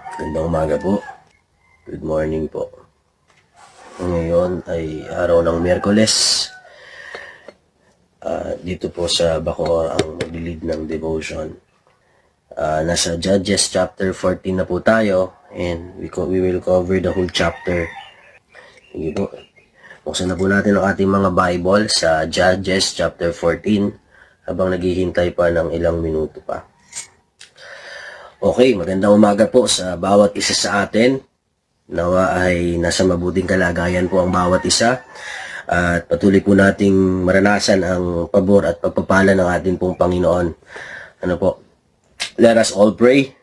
Magandang umaga po. Good morning po. Ngayon ay araw ng Miyerkules. Dito po sa Bacoor ang maglilid ng devotion. Nasa Judges chapter 14 na po tayo and we will cover the whole chapter. Sige po. Buksan na po natin ang ating mga Bible sa Judges chapter 14 habang naghihintay pa ng ilang minuto pa. Okay, magandang umaga po sa bawat isa sa atin. Nawa ay nasa mabuting kalagayan po ang bawat isa. At patuloy po nating maranasan ang pabor at pagpapala ng ating pong Panginoon. Ano po? Let us all pray.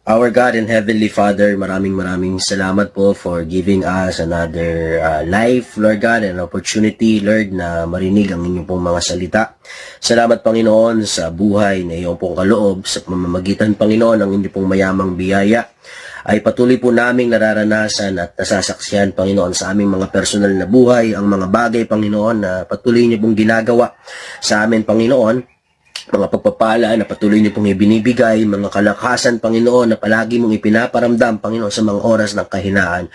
Our God and Heavenly Father, maraming salamat po for giving us another life, Lord God, and opportunity, Lord, na marinig ang inyong pong mga salita. Salamat, Panginoon, sa buhay na iyong pong kaloob, sa pamamagitan, Panginoon, ng inyong pong mayamang biyaya, ay patuloy po naming nararanasan at nasasaksihan, Panginoon, sa aming mga personal na buhay, ang mga bagay, Panginoon, na patuloy niyo pong ginagawa sa amin, Panginoon, mga pagpapala na patuloy niyo pong ibinibigay, mga kalakasan, Panginoon, na palagi mong ipinaparamdam, Panginoon, sa mga oras ng kahinaan.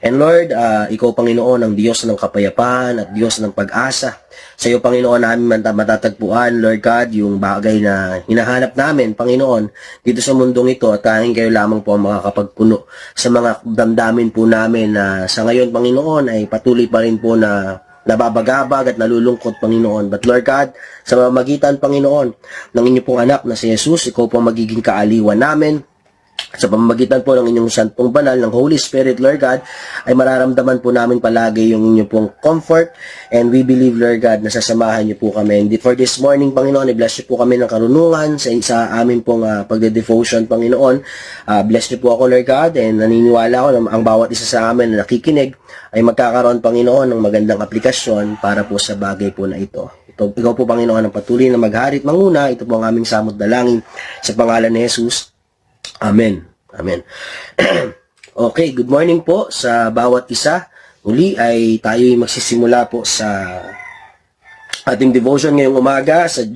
And Lord, ikaw, Panginoon, ang Diyos ng kapayapaan at Diyos ng pag-asa. Sa iyo, Panginoon, namin matatagpuan, Lord God, yung bagay na hinahanap namin, Panginoon, dito sa mundong ito, at tanging kayo lamang po ang makakapagpuno sa mga damdamin po namin na sa ngayon, Panginoon, ay patuloy pa rin po na nababagabag at nalulungkot, Panginoon. But Lord God, sa pamamagitan, Panginoon, ng inyong pong anak na si Jesus, ikaw po magiging kaaliwan namin. Sa pamamagitan po ng inyong santong banal, ng Holy Spirit, Lord God, ay mararamdaman po namin palagi yung inyong pong comfort. And we believe, Lord God, na sasamahan niyo po kami. And for this morning, Panginoon, i-bless niyo po kami ng karunungan sa amin pong pagde-devotion, Panginoon. Bless niyo po ako, Lord God, and naniniwala ako na ang bawat isa sa amin na nakikinig ay magkakaroon, Panginoon, ng magandang aplikasyon para po sa bagay po na ito. Ikaw po, Panginoon, ang patuloy na magharit manguna. Ito po ang aming samot dalangin sa pangalan ni Jesus. Amen. Amen. Okay, good morning po sa bawat isa. Muli ay tayo'y magsisimula po sa ating devotion ngayong umaga sa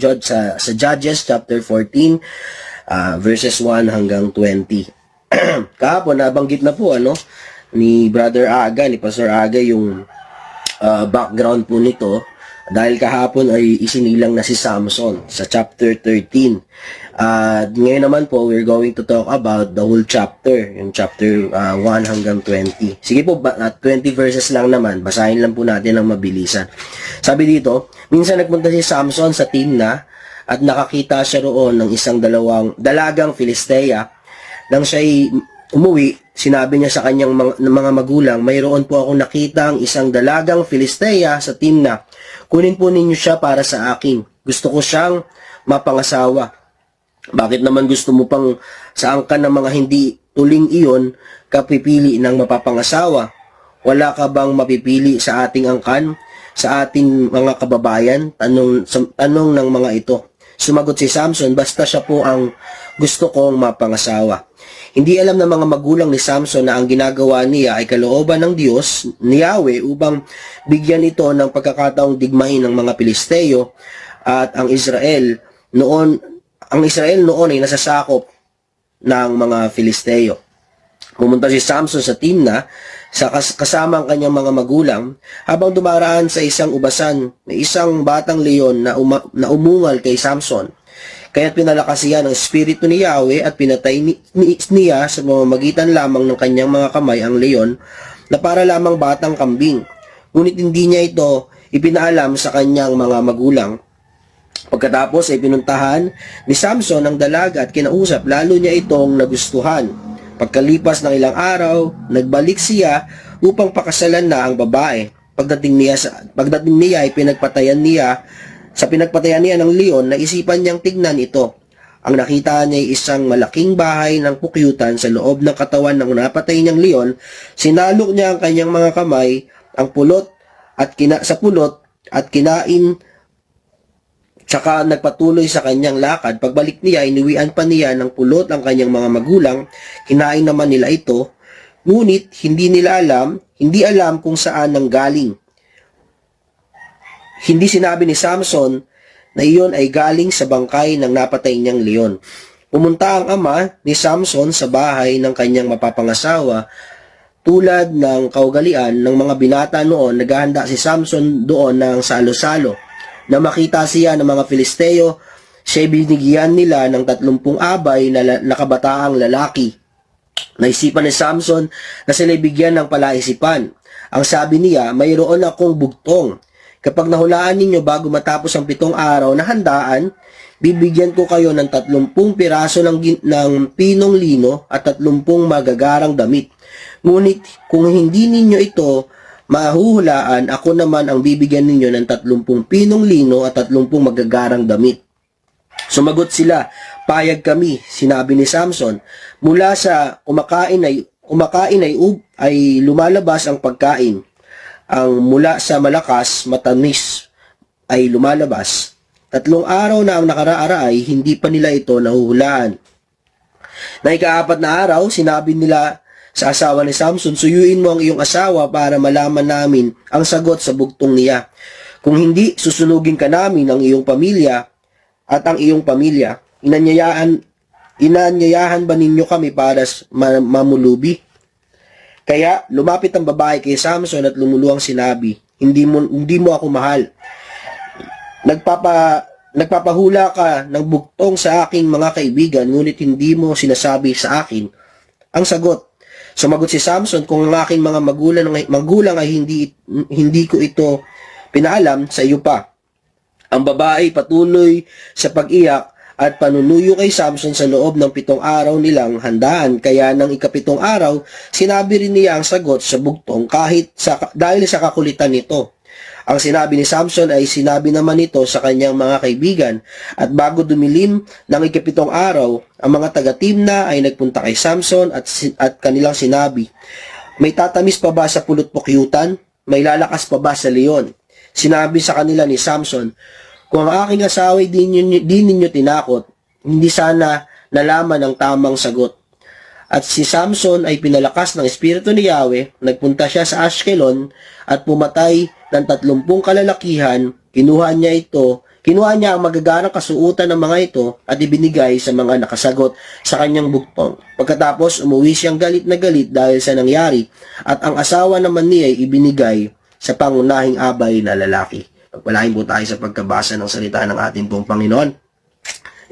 Judges chapter 14 verses 1 hanggang 20. Kahapon nabanggit na po ni Brother Aga, ni Pastor Aga yung background po nito. Dahil kahapon ay isinilang na si Samson sa chapter 13. Ngayon naman po, we're going to talk about the whole chapter, yung chapter 1 hanggang 20. Sige po, 20 verses lang naman, basahin lang po natin ng mabilisan. Sabi dito, minsan nagpunta si Samson sa Timna at nakakita siya roon ng isang dalagang Filistea. Nang siya'y umuwi, sinabi niya sa kanyang mga magulang, mayroon po akong nakitang isang dalagang Filistea sa Timna. Kunin po ninyo siya para sa akin. Gusto ko siyang mapangasawa. Bakit naman gusto mo pang sa angkan ng mga hindi tuling iyon kapipili ng mapapangasawa? Wala ka bang mapipili sa ating angkan, sa ating mga kababayan? Tanong ng mga ito. Sumagot si Samson, basta siya po ang gusto kong mapangasawa. Hindi alam ng mga magulang ni Samson na ang ginagawa niya ay kalooban ng Diyos ni Yahweh upang bigyan ito ng pagkakataong digmain ng mga Pilisteo at ang Israel noon ay nasasakop ng mga Filisteo. Pumunta si Samson sa Timna kasama ang kanyang mga magulang habang dumaraan sa isang ubasan, may isang batang leon na umungal kay Samson. Kaya't pinalakas siya ng espiritu ni Yahweh at pinatay niya sa pamamagitan lamang ng kanyang mga kamay ang leon na para lamang batang kambing. Ngunit hindi niya ito ipinaalam sa kanyang mga magulang. Pagkatapos ay pinuntahan ni Samson ang dalaga at kinausap, lalo niya itong nagustuhan. Pagkalipas ng ilang araw, nagbalik siya upang pakasalan na ang babae. Pagdating niya ay sa pinagpatayan niya ng leon, naisipan niyang tignan ito. Ang nakita niya ay isang malaking bahay ng pukyutan sa loob ng katawan ng napatay niyang leon. Sinalok niya ang kanyang mga kamay, ang pulot at kinain, tsaka nagpatuloy sa kanyang lakad. Pagbalik niya, inuwian pa niya ng pulot ang kanyang mga magulang. Kinain naman nila ito, ngunit hindi alam kung saan nanggaling. Hindi sinabi ni Samson na iyon ay galing sa bangkay ng napatay niyang leon. Pumunta ang ama ni Samson sa bahay ng kanyang mapapangasawa. Tulad ng kaugalian ng mga binata noon, naghahanda si Samson doon ng salo-salo. Na makita siya ng mga Filisteo, siya'y binigyan nila ng 30 abay na kabataang lalaki. Naisipan ni Samson na sila'y bigyan ng palaisipan. Ang sabi niya, mayroon akong bugtong. Kapag nahulaan ninyo bago matapos ang 7 araw na handaan, bibigyan ko kayo ng 30 piraso ng pinong lino at 30 magagarang damit. Ngunit kung hindi ninyo ito mahuhulaan, ako naman ang bibigyan ninyo ng 30 pinong lino at 30 magagarang damit. Sumagot sila, payag kami, sinabi ni Samson. Mula sa kumakain ay lumalabas ang pagkain. Ang mula sa malakas, matamis ay lumalabas. 3 araw na ang nakaraara ay hindi pa nila ito nahuhulaan. Na ika-4 na araw, sinabi nila sa asawa ni Samson, suyuin mo ang iyong asawa para malaman namin ang sagot sa bugtong niya. Kung hindi, susunugin ka namin ang iyong pamilya at ang iyong pamilya. Inanyayahan ba ninyo kami para mamulubi? Kaya lumapit ang babae kay Samson at lumuluhang sinabi, hindi mo ako mahal. Nagpapahula ka ng bugtong sa aking mga kaibigan, ngunit hindi mo sinasabi sa akin ang sagot. Sumagot si Samson, kung ang aking mga magulang ay hindi ko ito pinaalam sa iyo pa. Ang babae patuloy sa pag-iyak at panunuyo kay Samson sa loob ng 7 araw nilang handaan. Kaya ng ika-7 araw, sinabi rin niya ang sagot sa bugtong dahil sa kakulitan nito. Ang sinabi ni Samson ay sinabi naman ito sa kanyang mga kaibigan. At bago dumilim ng ika-7 araw, ang mga taga-Timna ay nagpunta kay Samson at kanilang sinabi, may tatamis pa ba sa pulot-pukyutan? May lalakas pa ba sa leon? Sinabi sa kanila ni Samson, kung ang aking asawa ay di ninyo tinakot, hindi sana nalaman ang tamang sagot. At si Samson ay pinalakas ng Espiritu ni Yahweh, nagpunta siya sa Ashkelon at pumatay ng 30 kalalakihan, kinuha niya ang magagarang kasuutan ng mga ito at ibinigay sa mga nakasagot sa kanyang bugtong. Pagkatapos, umuwi siyang galit na galit dahil sa nangyari at ang asawa naman niya ay ibinigay sa pangunahing abay na lalaki. Pagpalain po tayo sa pagkabasa ng salita ng ating pong Panginoon.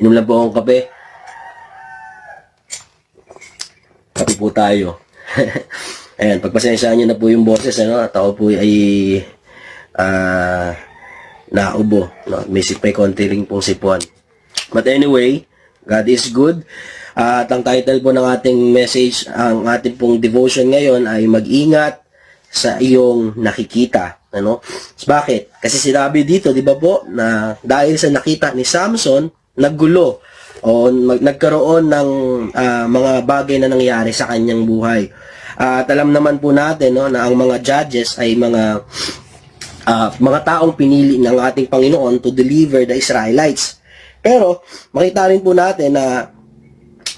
Inom lang po akong kape. Kape po tayo. Ayan, pagpasensyahan nyo na po yung boses, at ako po ay naubo. No? May konti rin pong sipon. But anyway, God is good. At ang title po ng ating message, ang ating pong devotion ngayon ay mag-ingat sa iyong nakikita. Bakit? Kasi sinabi dito, di ba po, na dahil sa nakita ni Samson, naggulo o nagkaroon ng mga bagay na nangyari sa kanyang buhay. At alam naman po natin na ang mga judges ay mga taong pinili ng ating Panginoon to deliver the Israelites. Pero makita rin po natin na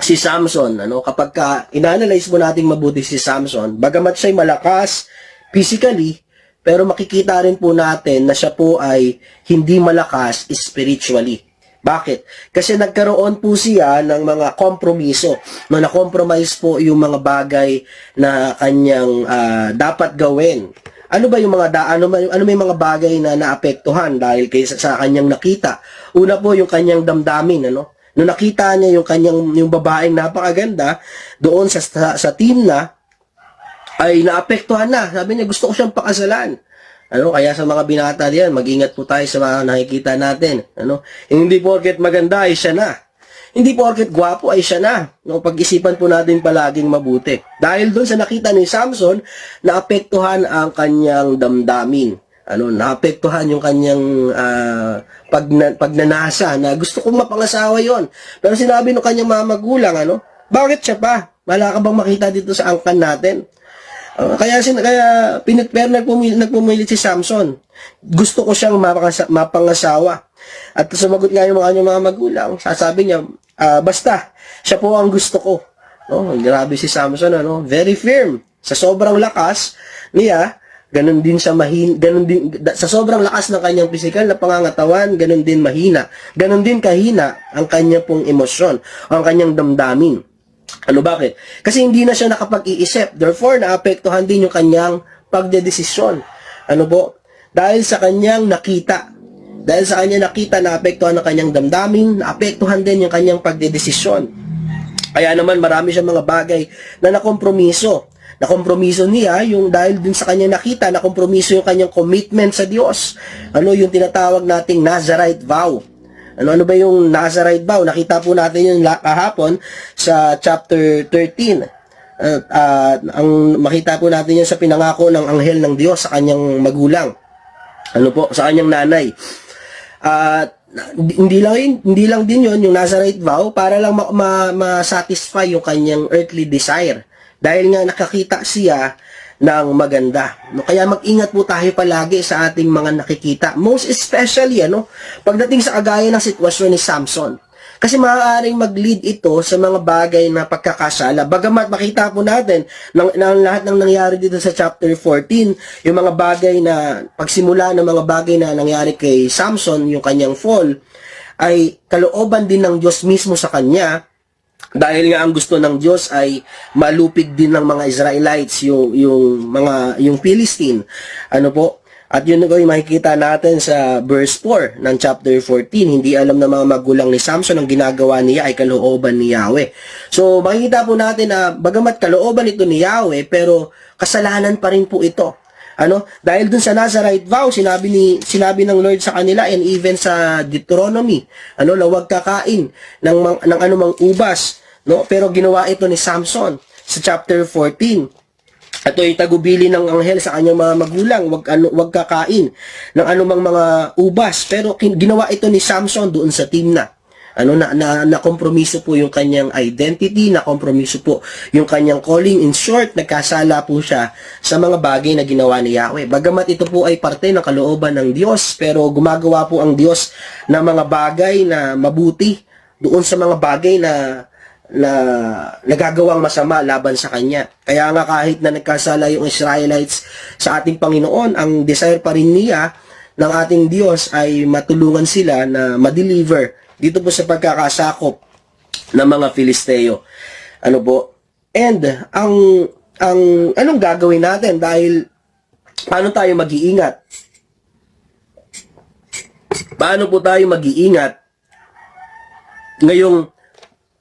si Samson, kapag inanalyze mo natin mabuti si Samson, bagamat siya'y malakas physically, pero makikita rin po natin na siya po ay hindi malakas spiritually. Bakit? Kasi nagkaroon po siya ng mga kompromiso. Na-compromise po yung mga bagay na kanyang dapat gawin. Ano ba yung ano may mga bagay na naapektuhan dahil sa kanyang nakita? Una po yung kanyang damdamin, Nung nakita niya yung babaeng napakaganda doon sa Timna, ay naapektuhan na. Sabi niya, gusto ko siyang pakasalan. Kaya sa mga binata diyan, mag-ingat po tayo sa mga nakikita natin. Hindi porket maganda ay siya na. Hindi porket gwapo ay siya na. Pag-isipan po natin palaging mabuti. Dahil doon sa nakita ni Samson, naapektuhan ang kanyang damdamin. Naapektuhan yung kanyang pagnanasa na gusto kong mapangasawa yon. Pero sinabi ng kanyang mga magulang, bakit siya pa? Wala ka bang makita dito sa angkan natin? Kaya nagpumilit si Samson. Gusto ko siyang mapangasawa. At sumagot nga yung mga magulang. Sasabi niya, basta, siya po ang gusto ko. Grabe si Samson, very firm. Sa sobrang lakas niya, Ganon din siya ganon din, sa sobrang lakas ng kanyang physical na pangangatawan, ganon din mahina. Ganon din kahina ang kanyang pong emosyon, o ang kanyang damdamin. Ano, bakit? Kasi hindi na siya nakapag-iisip. Therefore, naapektuhan din yung kanyang pagdedesisyon. Ano po? Dahil sa kanyang nakita. Dahil sa kanyang nakita, naapektuhan ang kanyang damdamin, naapektuhan din yung kanyang pagdedesisyon. Kaya naman marami siyang mga bagay na nakompromiso. Nakompromiso niya yung dahil dun sa kanyang nakita, nakompromiso yung kanyang commitment sa Diyos. Ano yung tinatawag nating Nazarite vow? Ano ba yung Nazarite vow? Nakita po natin yun kahapon sa chapter 13. Ang makita po natin yan sa pinangako ng anghel ng Diyos sa kanyang magulang. Ano po? Sa kanyang nanay. Hindi lang din yon yung Nazarite vow para lang ma-satisfy yung kanyang earthly desire. Dahil nga nakakita siya ng maganda. No, kaya mag-ingat po tayo palagi sa ating mga nakikita. Most especially, pagdating sa kagaya ng sitwasyon ni Samson. Kasi maaaring mag-lead ito sa mga bagay na pagkakasala. Bagamat makita po natin ng lahat ng nangyari dito sa chapter 14, yung mga bagay na, pagsimula ng mga bagay na nangyari kay Samson, yung kanyang fall, ay kalooban din ng Diyos mismo sa kanya. Dahil nga ang gusto ng Diyos ay malupig din ng mga Israelites yung Philistine. Ano po? At yun ko yung makikita natin sa verse 4 ng chapter 14. Hindi alam ng mga magulang ni Samson ang ginagawa niya ay kalooban ni Yahweh. So makikita po natin na bagamat kalooban ito ni Yahweh, pero kasalanan pa rin po ito. Dahil dun sa Nazarite vow, sinabi ng Lord sa kanila, and even sa Deuteronomy, na huwag kakain ng anumang ubas, pero ginawa ito ni Samson sa chapter 14. Ito ay tagubili ng anghel sa kanyang mga magulang, wag kakain ng anumang mga ubas, pero ginawa ito ni Samson doon sa Timna. Na kompromiso po yung kanyang identity, na kompromiso po yung kanyang calling. In short, nagkasala po siya sa mga bagay na ginawa ni Yahweh. Bagamat ito po ay parte ng kalooban ng Diyos, pero gumagawa po ang Diyos ng mga bagay na mabuti doon sa mga bagay na nagagawang masama laban sa kanya. Kaya nga kahit na nagkasala yung Israelites sa ating Panginoon, ang desire pa rin niya ng ating Diyos ay matulungan sila na ma-deliver dito po sa pagkakasakop ng mga Filisteo. Ano po? And anong gagawin natin? Dahil paano tayo mag-iingat? Paano po tayo mag-iingat ngayong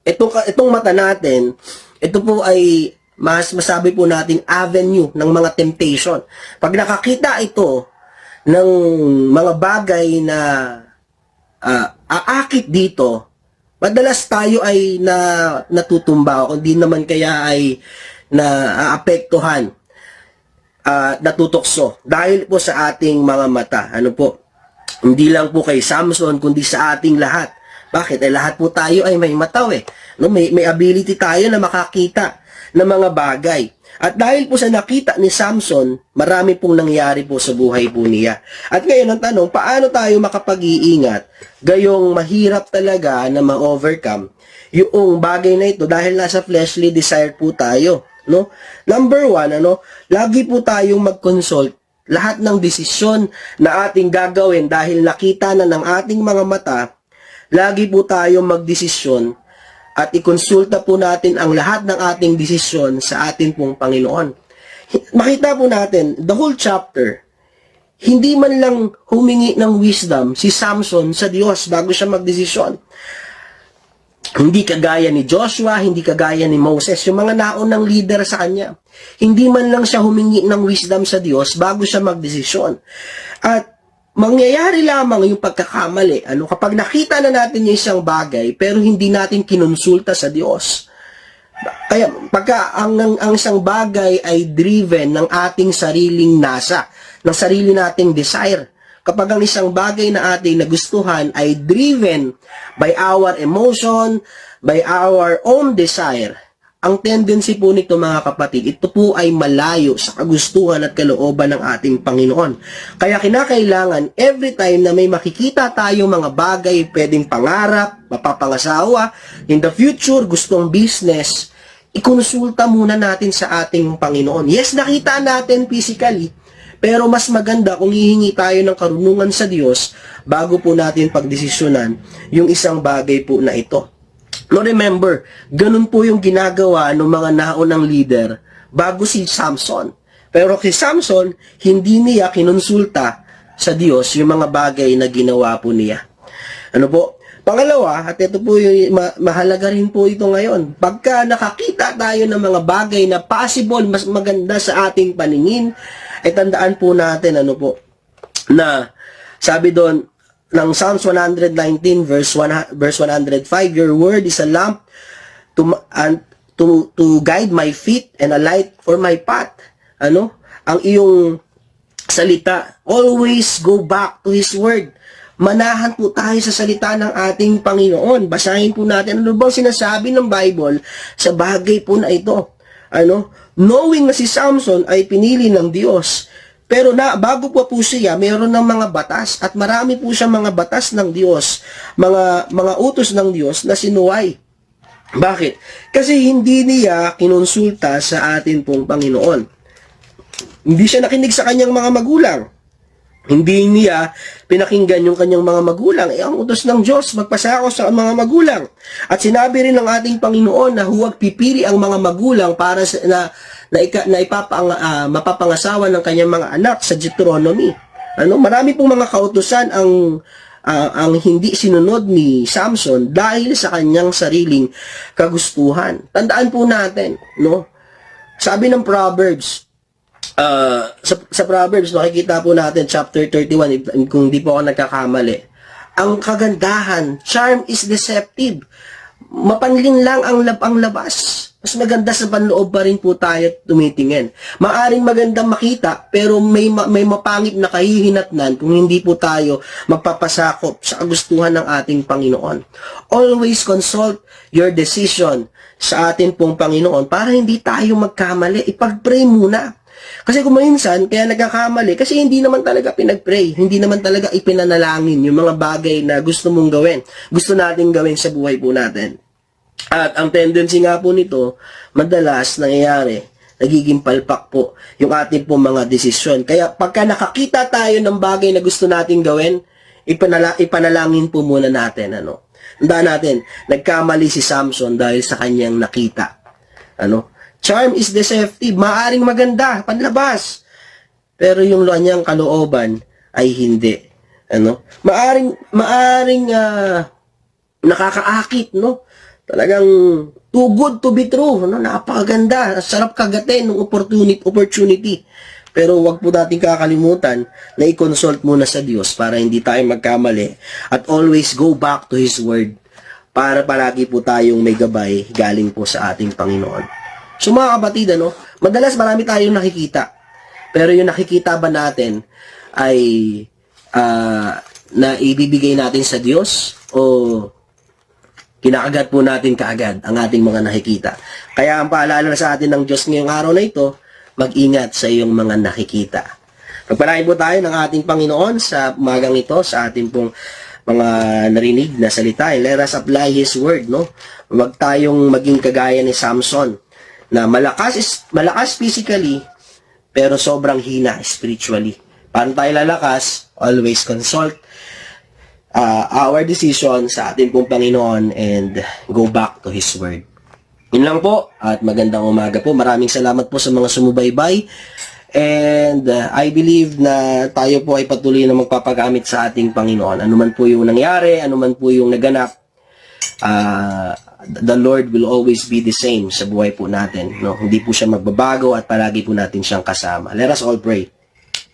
itong mata natin? Ito po ay masabi po nating avenue ng mga temptation. Pag nakakita ito ng mga bagay na aakit dito, madalas tayo ay natutumba, o hindi naman kaya ay naapektuhan, natutokso dahil po sa ating mga mata. Ano po? Hindi lang po kay Samson, kundi sa ating lahat. Bakit? Lahat po tayo ay may mata may ability tayo na makakita ng mga bagay. At dahil po sa nakita ni Samson, marami pong nangyari po sa buhay po niya. At ngayon ang tanong, paano tayo makapag-iingat gayong mahirap talaga na ma-overcome yung bagay na ito dahil nasa fleshly desire po tayo, Number 1, lagi po tayong mag-consult lahat ng desisyon na ating gagawin dahil nakita na ng ating mga mata. Lagi po tayong magdesisyon at ikonsulta po natin ang lahat ng ating desisyon sa ating pong Panginoon. Makita po natin, the whole chapter, hindi man lang humingi ng wisdom si Samson sa Diyos bago siya magdesisyon. Hindi kagaya ni Joshua, hindi kagaya ni Moses, yung mga naunang leader sa kanya. Hindi man lang siya humingi ng wisdom sa Diyos bago siya magdesisyon. At mangyayari lamang yung pagkakamali. Kapag nakita na natin yung isang bagay, pero hindi natin kinonsulta sa Diyos. Kaya, pagka ang isang bagay ay driven ng ating sariling nasa, ng sarili nating desire. Kapag ang isang bagay na ating nagustuhan ay driven by our emotion, by our own desire, ang tendency po nito mga kapatid, ito po ay malayo sa kagustuhan at kalooban ng ating Panginoon. Kaya kinakailangan, every time na may makikita tayong mga bagay, pwedeng pangarap, mapapangasawa, in the future, gustong business, ikonsulta muna natin sa ating Panginoon. Yes, nakita natin physically, Pero mas maganda kung hihingi tayo ng karunungan sa Diyos bago po natin pagdesisyonan yung isang bagay po na ito. No, remember, ganun po yung ginagawa ng mga naunang leader bago si Samson. Pero si Samson, hindi niya kinonsulta sa Diyos yung mga bagay na ginawa po niya. Ano po? Pangalawa, at ito po yung mahalaga rin po ito ngayon. Pagka nakakita tayo ng mga bagay na possible, mas maganda sa ating paningin, ay tandaan po natin, ano po, na sabi doon, ng Psalms 119 verse 105, your word is a lamp to guide my feet and a light for my path. Ano? Ang iyong salita, always go back to His word. Manahan po tayo sa salita ng ating Panginoon. Basahin po natin ano bang sinasabi ng Bible sa bagay po na ito. Ano? Knowing na si Samson ay pinili ng Diyos. Pero bago pa po siya, mayroon ng mga batas at marami po siya mga batas ng Diyos, mga utos ng Diyos na sinuway. Bakit? Kasi hindi niya kinonsulta sa atin pong Panginoon. Hindi siya nakinig sa kanyang mga magulang. Hindi niya pinakinggan yung kanyang mga magulang. Ang utos ng Diyos, magpasako sa mga magulang. At sinabi rin ng ating Panginoon na huwag pipili ang mga magulang para mapapangasawa ng kanyang mga anak sa Deuteronomy. Ano, marami pong mga kautusan ang hindi sinunod ni Samson dahil sa kanyang sariling kagustuhan. Tandaan po natin, no? Sabi ng Proverbs, sa Proverbs, makikita po natin chapter 31, kung di po ako nagkakamali. Ang kagandahan, charm is deceptive. Mapanlin lang ang labas. Mas maganda sa panloob pa rin po tayo tumitingin. Maaring magandang makita, pero may mapangit na kahihinatnan kung hindi po tayo magpapasakop sa kagustuhan ng ating Panginoon. Always consult your decision sa ating pong Panginoon para hindi tayo magkamali. Ipag-pray muna. Kasi kung minsan, kaya nagkakamali, kasi hindi naman talaga pinag-pray, hindi naman talaga ipinanalangin yung mga bagay na gusto mong gawin, gusto nating gawin sa buhay po natin. At ang tendency nga po nito, madalas nangyayari, nagiging palpak po yung ating po mga desisyon. Kaya pagka nakakita tayo ng bagay na gusto nating gawin, ipanalangin po muna natin. Ano? Tandaan natin, nagkamali si Samson dahil sa kanyang nakita. Ano? Charm is deceptive. Maaring maganda, panlabas. Pero yung kanyang kalooban ay hindi. Ano? Maaring nakakaakit, no? Talagang too good to be true, no? Napakaganda, sarap kagatin ng opportunity. Pero wag po natin kakalimutan na i-consult muna sa Diyos para hindi tayo magkamali at always go back to His word para palagi po tayong may gabay galing po sa ating Panginoon. So mga kapatid, ano, madalas marami tayong nakikita. Pero yung nakikita ba natin ay na ibibigay natin sa Diyos o kinakagat po natin kaagad ang ating mga nakikita? Kaya ang paalala sa atin ng Diyos ngayong araw na ito, mag-ingat sa iyong mga nakikita. Pagpalain po tayo ng ating Panginoon sa umagang ito, sa ating pong mga narinig na salita. Let us apply His word, no? Huwag tayong maging kagaya ni Samson, na malakas physically, pero sobrang hina spiritually. Paano tayo lalakas? Always consult our decision sa ating pong Panginoon and go back to His word. Yun lang po at magandang umaga po. Maraming salamat po sa mga sumubaybay and I believe na tayo po ay patuloy na magpapagamit sa ating Panginoon. Ano man po yung nangyari, ano man po yung naganap, the Lord will always be the same sa buhay po natin. No? Hindi po siya magbabago at palagi po natin siyang kasama. Let us all pray.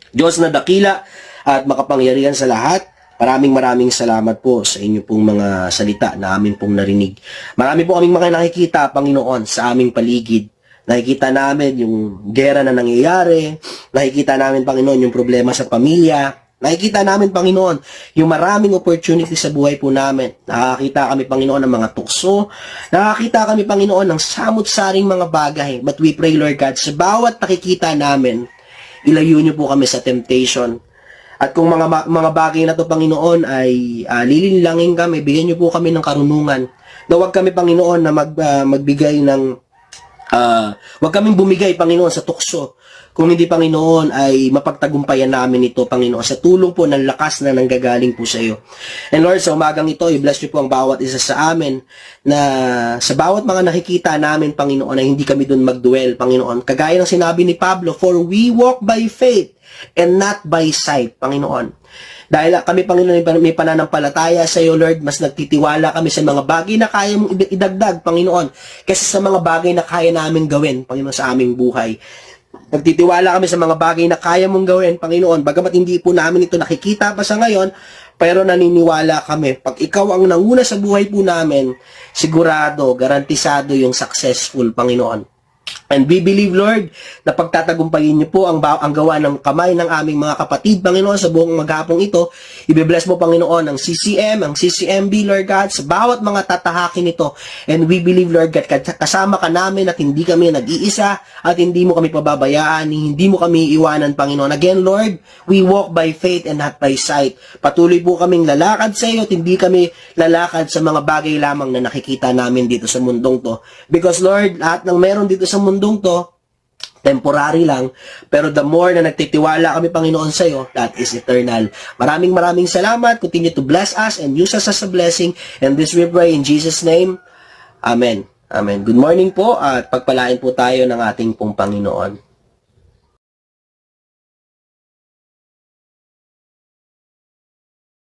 Diyos na dakila at makapangyarihan sa lahat, maraming salamat po sa inyo pong mga salita na amin pong narinig. Marami po kaming mga nakikita, Panginoon, sa aming paligid. Nakikita namin yung gera na nangyayari. Nakikita namin, Panginoon, yung problema sa pamilya. Nakikita namin, Panginoon, yung maraming opportunity sa buhay po namin. Nakakita kami, Panginoon, ng mga tukso. Nakakita kami, Panginoon, ng samut-saring mga bagay. But we pray, Lord God, sa bawat nakikita namin, ilayo niyo po kami sa temptation. At kung mga bagay na to, Panginoon, ay lilinlangin kami, bigyan niyo po kami ng karunungan. Na huwag kami, Panginoon, na magbigay ng Huwag kaming bumigay, Panginoon, sa tukso. Kung hindi, Panginoon, ay mapagtagumpayan namin ito, Panginoon, sa tulong po ng lakas na nanggagaling po sa iyo. And Lord, sa umagang ito, i-bless niyo po ang bawat isa sa amin na sa bawat mga nakikita namin, Panginoon, ay hindi kami doon magduel, Panginoon. Kagaya ng sinabi ni Pablo, for we walk by faith and not by sight, Panginoon. Dahil kami, Panginoon, may pananampalataya sa iyo, Lord, mas nagtitiwala kami sa mga bagay na kaya mong idagdag, Panginoon, kaysa sa mga bagay na kaya namin gawin, Panginoon, sa aming buhay. Nagtitiwala kami sa mga bagay na kaya mong gawin, Panginoon, bagamat hindi po namin ito nakikita pa sa ngayon, pero naniniwala kami, pag ikaw ang nanguna sa buhay po namin, sigurado, garantisado yung successful, Panginoon. And we believe, Lord, na pagtatagumpayin niyo po ang gawa ng kamay ng aming mga kapatid, Panginoon, sa buong maghapong ito. I-bless mo, Panginoon, ang CCM, ang CCMB, Lord God, sa bawat mga tatahakin nito. And we believe, Lord God, kasama ka namin at hindi kami nag-iisa at hindi mo kami pababayaan, hindi mo kami iwanan, Panginoon. Again, Lord, we walk by faith and not by sight. Patuloy po kaming lalakad sa iyo at hindi kami lalakad sa mga bagay lamang na nakikita namin dito sa mundong to. Because, Lord, lahat ng meron dito sa mundong to, temporary lang, pero the more na nagtitiwala kami, Panginoon, sa iyo, that is eternal. Maraming salamat. Continue to bless us and use us as a blessing. And this we pray in Jesus' name. Amen. Amen. Good morning po at pagpalain po tayo ng ating pong Panginoon.